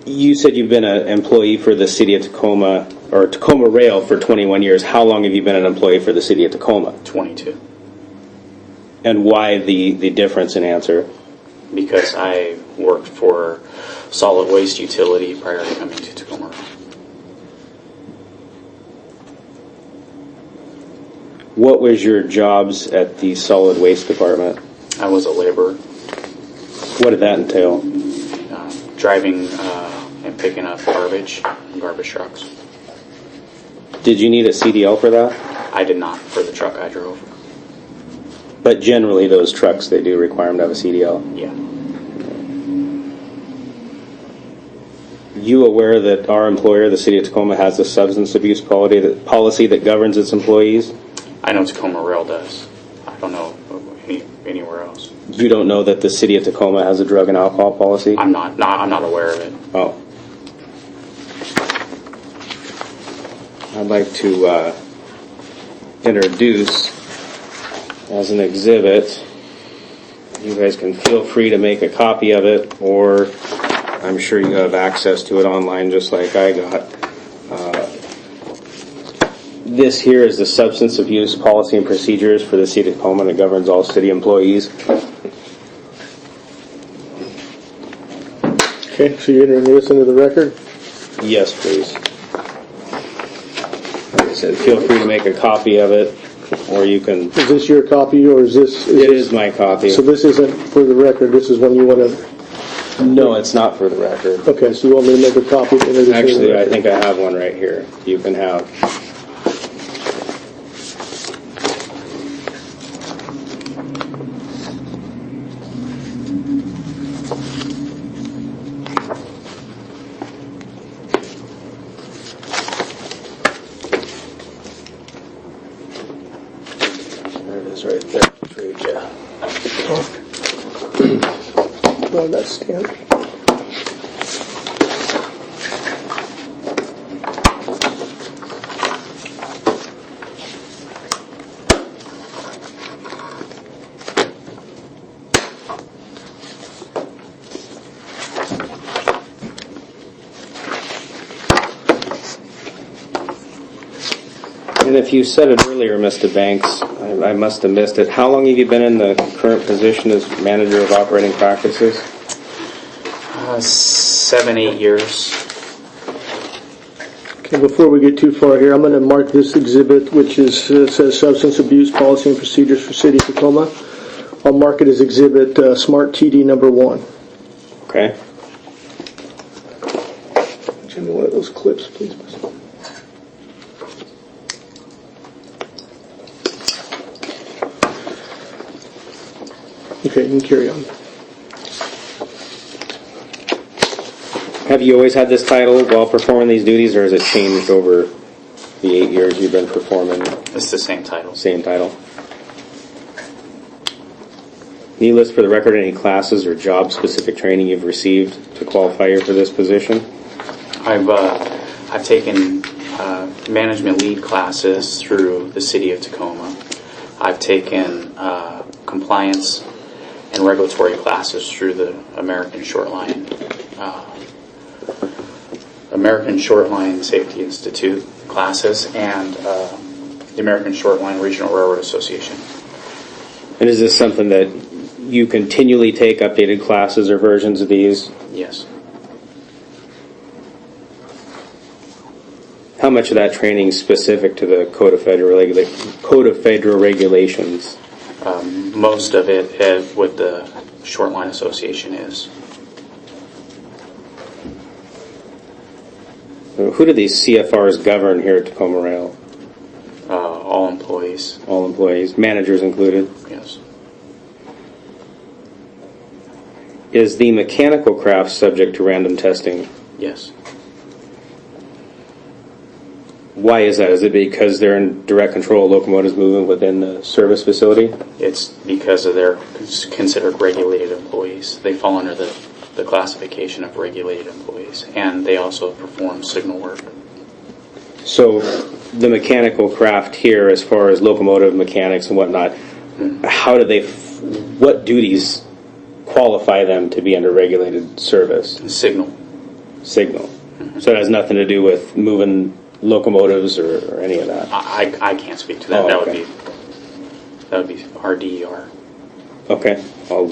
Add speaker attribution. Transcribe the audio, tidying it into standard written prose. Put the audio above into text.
Speaker 1: You said you've been an employee for the City of Tacoma, or Tacoma Rail, for 21 years. How long have you been an employee for the City of Tacoma?
Speaker 2: 22.
Speaker 1: And why the difference in answer?
Speaker 2: Because I worked for solid waste utility prior to coming to Tacoma Rail.
Speaker 1: What was your jobs at the solid waste department?
Speaker 2: I was a laborer.
Speaker 1: What did that entail?
Speaker 2: Driving and picking up garbage trucks.
Speaker 1: Did you need a CDL for that?
Speaker 2: I did not for the truck I drove.
Speaker 1: But generally those trucks, they do require them to have a CDL.
Speaker 2: Yeah.
Speaker 1: You aware that our employer, the City of Tacoma, has a substance abuse policy that governs its employees?
Speaker 2: I know Tacoma Rail does. I don't know anywhere else.
Speaker 1: You don't know that the City of Tacoma has a drug and alcohol policy?
Speaker 2: I'm not aware of it.
Speaker 1: Oh. I'd like to introduce as an exhibit. You guys can feel free to make a copy of it, or I'm sure you have access to it online just like I got. This here is the substance abuse policy and procedures for the City of Tacoma that governs all city employees.
Speaker 3: Okay, so you're entering this into the record?
Speaker 1: Yes, please. Like I said, feel free to make a copy of it, or you can...
Speaker 3: Is this your copy, or is this...
Speaker 1: It is my copy.
Speaker 3: So this isn't for the record, this is when you want to...
Speaker 1: No, it's not for the record.
Speaker 3: Okay, so you want me to make a copy? To introduce
Speaker 1: Actually, I
Speaker 3: the
Speaker 1: think I have one right here. You can have... There it is right there. Trade, yeah.
Speaker 3: Oh, that's stamped.
Speaker 1: And if you said it earlier, Mr. Banks, I must have missed it. How long have you been in the current position as manager of operating practices?
Speaker 2: 7-8 years.
Speaker 3: Okay, before we get too far here, I'm going to mark this exhibit, which is says Substance Abuse Policy and Procedures for City of Tacoma. I'll mark it as exhibit Smart TD number 1.
Speaker 1: Okay.
Speaker 3: Jimmy, one of those clips, please. Okay, you can carry on.
Speaker 1: Have you always had this title while performing these duties, or has it changed over the 8 years you've been performing?
Speaker 2: It's the same title.
Speaker 1: Same title. Can you list for the record any classes or job-specific training you've received to qualify you for this position?
Speaker 2: I've taken management lead classes through the City of Tacoma. I've taken compliance and regulatory classes through the American Shortline Safety Institute classes and the American Shortline Regional Railroad Association.
Speaker 1: And is this something that you continually take updated classes or versions of these?
Speaker 2: Yes.
Speaker 1: How much of that training is specific to the Code of Federal Regulations?
Speaker 2: Most of it what the Shortline Association is.
Speaker 1: Who do these CFRs govern here at Tacoma Rail?
Speaker 2: All employees.
Speaker 1: All employees, managers included?
Speaker 2: Yes.
Speaker 1: Is the mechanical craft subject to random testing?
Speaker 2: Yes.
Speaker 1: Why is that? Is it because they're in direct control of locomotives moving within the service facility?
Speaker 2: It's because of they're considered regulated employees. They fall under the classification of regulated employees, and they also perform signal work.
Speaker 1: So the mechanical craft here, as far as locomotive mechanics and whatnot, how do they, what duties qualify them to be under regulated service?
Speaker 2: Signal.
Speaker 1: signal. So it has nothing to do with moving locomotives or any of that.
Speaker 2: I can't speak to that.
Speaker 1: Oh,
Speaker 2: That
Speaker 1: okay.
Speaker 2: would be our DER.
Speaker 1: Okay, I'll